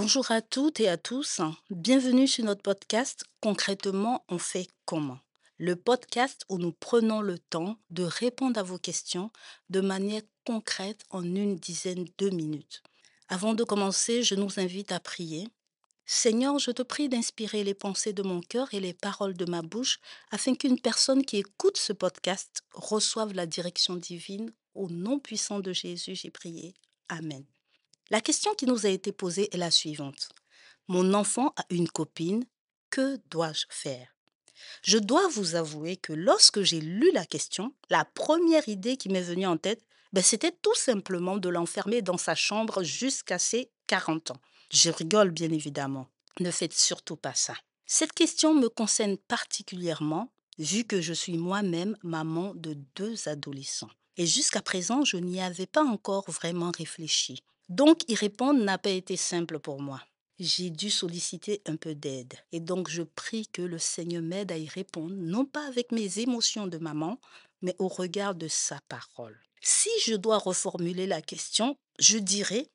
Bonjour à toutes et à tous. Bienvenue sur notre podcast Concrètement, on fait comment? Le podcast où nous prenons le temps de répondre à vos questions de manière concrète en une dizaine de minutes. Avant de commencer, je nous invite à prier. Seigneur, je te prie d'inspirer les pensées de mon cœur et les paroles de ma bouche afin qu'une personne qui écoute ce podcast reçoive la direction divine. Au nom puissant de Jésus, j'ai prié. Amen. La question qui nous a été posée est la suivante. Mon enfant a une copine, que dois-je faire? Je dois vous avouer que lorsque j'ai lu la question, la première idée qui m'est venue en tête, c'était tout simplement de l'enfermer dans sa chambre jusqu'à ses 40 ans. Je rigole bien évidemment. Ne faites surtout pas ça. Cette question me concerne particulièrement vu que je suis moi-même maman de deux adolescents. Et jusqu'à présent, je n'y avais pas encore vraiment réfléchi. Donc, y répondre n'a pas été simple pour moi. J'ai dû solliciter un peu d'aide. Et donc, je prie que le Seigneur m'aide à y répondre, non pas avec mes émotions de maman, mais au regard de sa parole. Si je dois reformuler la question, je dirais,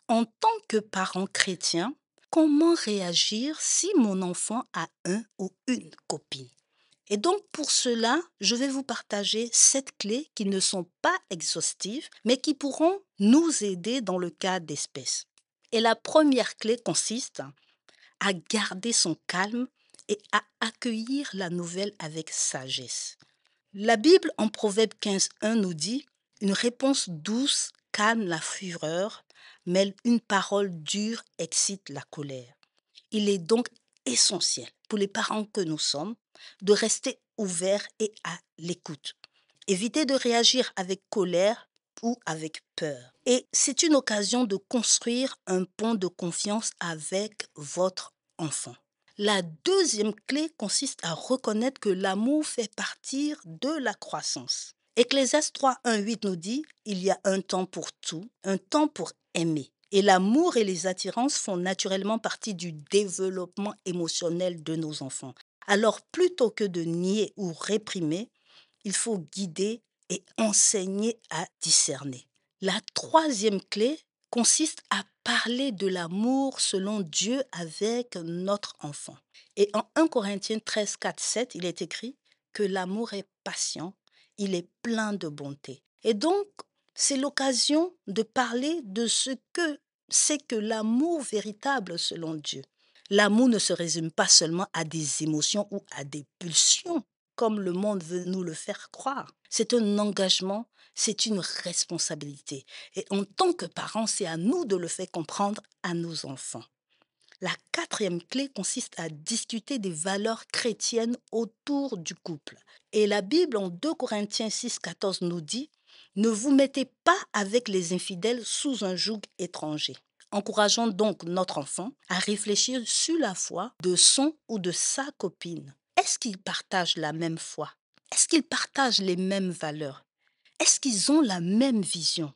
en tant que parent chrétien, comment réagir si mon enfant a un ou une copine? Et donc, pour cela, je vais vous partager 7 clés qui ne sont pas exhaustives, mais qui pourront nous aider dans le cas d'espèces. Et la première clé consiste à garder son calme et à accueillir la nouvelle avec sagesse. La Bible en Proverbe 15:1 nous dit: une réponse douce calme la fureur, mais une parole dure excite la colère. Il est donc essentiel pour les parents que nous sommes de rester ouverts et à l'écoute. Évitez de réagir avec colère ou avec peur. Et c'est une occasion de construire un pont de confiance avec votre enfant. La deuxième clé consiste à reconnaître que l'amour fait partie de la croissance. Ecclésiaste 3:1-8 nous dit: il y a un temps pour tout, un temps pour aimer. Et l'amour et les attirances font naturellement partie du développement émotionnel de nos enfants. Alors, plutôt que de nier ou réprimer, il faut guider et enseigner à discerner. La troisième clé consiste à parler de l'amour selon Dieu avec notre enfant. Et en 1 Corinthiens 13, 4, 7, il est écrit que l'amour est patient, il est plein de bonté. Et donc, c'est l'occasion de parler de ce que c'est que l'amour véritable selon Dieu. L'amour ne se résume pas seulement à des émotions ou à des pulsions, comme le monde veut nous le faire croire. C'est un engagement, c'est une responsabilité. Et en tant que parents, c'est à nous de le faire comprendre à nos enfants. La quatrième clé consiste à discuter des valeurs chrétiennes autour du couple. Et la Bible en 2 Corinthiens 6, 14 nous dit: ne vous mettez pas avec les infidèles sous un joug étranger. Encourageons donc notre enfant à réfléchir sur la foi de son ou de sa copine. Est-ce qu'ils partagent la même foi? Est-ce qu'ils partagent les mêmes valeurs? Est-ce qu'ils ont la même vision?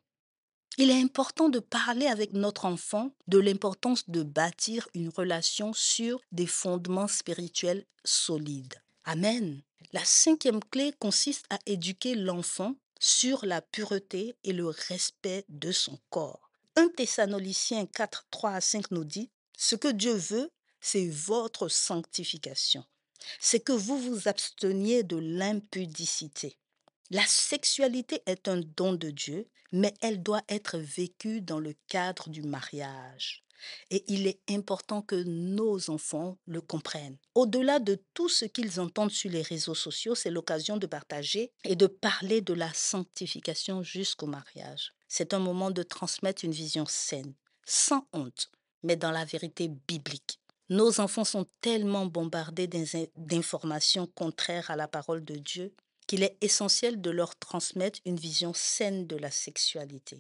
Il est important de parler avec notre enfant de l'importance de bâtir une relation sur des fondements spirituels solides. Amen. La cinquième clé consiste à éduquer l'enfant sur la pureté et le respect de son corps. 1 Thessaloniciens 4, 3 à 5 nous dit: ce que Dieu veut, c'est votre sanctification. C'est que vous vous absteniez de l'impudicité. La sexualité est un don de Dieu, mais elle doit être vécue dans le cadre du mariage. Et il est important que nos enfants le comprennent. Au-delà de tout ce qu'ils entendent sur les réseaux sociaux, c'est l'occasion de partager et de parler de la sanctification jusqu'au mariage. C'est un moment de transmettre une vision saine, sans honte, mais dans la vérité biblique. Nos enfants sont tellement bombardés d'informations contraires à la parole de Dieu qu'il est essentiel de leur transmettre une vision saine de la sexualité.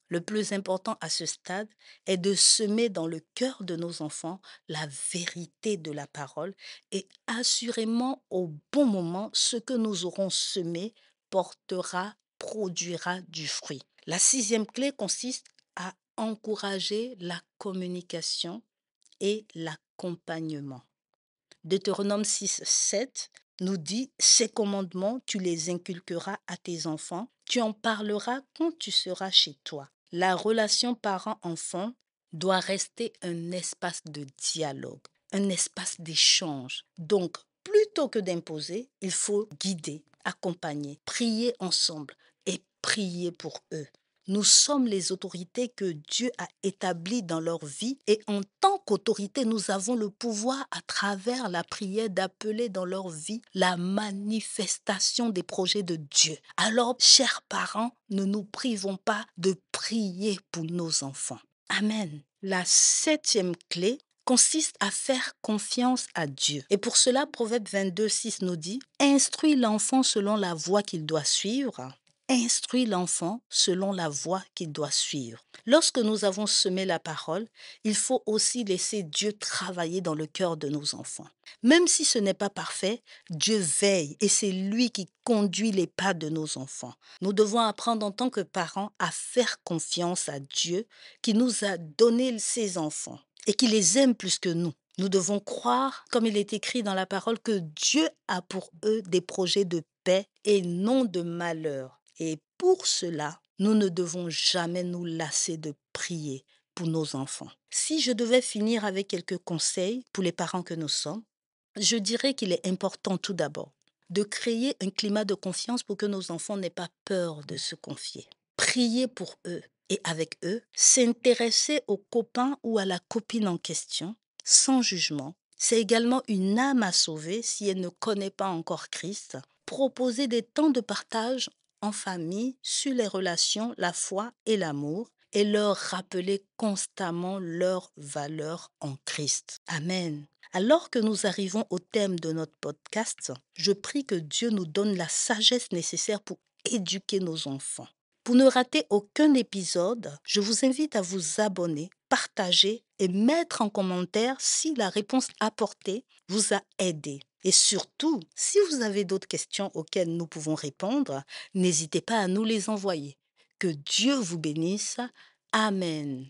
Le plus important à ce stade est de semer dans le cœur de nos enfants la vérité de la parole, et assurément au bon moment, ce que nous aurons semé produira du fruit. La sixième clé consiste à encourager la communication et l'accompagnement. Deutéronome 6, 7 nous dit: ces commandements, tu les inculqueras à tes enfants, tu en parleras quand tu seras chez toi. La relation parent-enfant doit rester un espace de dialogue, un espace d'échange. Donc, plutôt que d'imposer, il faut guider, accompagner, prier ensemble et prier pour eux. Nous sommes les autorités que Dieu a établies dans leur vie et en tant qu'autorité, nous avons le pouvoir à travers la prière d'appeler dans leur vie la manifestation des projets de Dieu. Alors, chers parents, ne nous privons pas de prier pour nos enfants. Amen. La 7e clé consiste à faire confiance à Dieu. Et pour cela, Proverbe 22:6 nous dit « Instruis l'enfant selon la voie qu'il doit suivre. » Instruis l'enfant selon la voie qu'il doit suivre. Lorsque nous avons semé la parole, il faut aussi laisser Dieu travailler dans le cœur de nos enfants. Même si ce n'est pas parfait, Dieu veille et c'est lui qui conduit les pas de nos enfants. Nous devons apprendre en tant que parents à faire confiance à Dieu qui nous a donné ses enfants et qui les aime plus que nous. Nous devons croire, comme il est écrit dans la parole, que Dieu a pour eux des projets de paix et non de malheur. Et pour cela, nous ne devons jamais nous lasser de prier pour nos enfants. Si je devais finir avec quelques conseils pour les parents que nous sommes, je dirais qu'il est important tout d'abord de créer un climat de confiance pour que nos enfants n'aient pas peur de se confier. Prier pour eux et avec eux, s'intéresser au copain ou à la copine en question, sans jugement. C'est également une âme à sauver si elle ne connaît pas encore Christ. Proposer des temps de partage en famille sur les relations, la foi et l'amour et leur rappeler constamment leurs valeurs en Christ. Amen. Alors que nous arrivons au thème de notre podcast, je prie que Dieu nous donne la sagesse nécessaire pour éduquer nos enfants. Pour ne rater aucun épisode, je vous invite à vous abonner, partager et mettre en commentaire si la réponse apportée vous a aidé. Et surtout, si vous avez d'autres questions auxquelles nous pouvons répondre, n'hésitez pas à nous les envoyer. Que Dieu vous bénisse. Amen.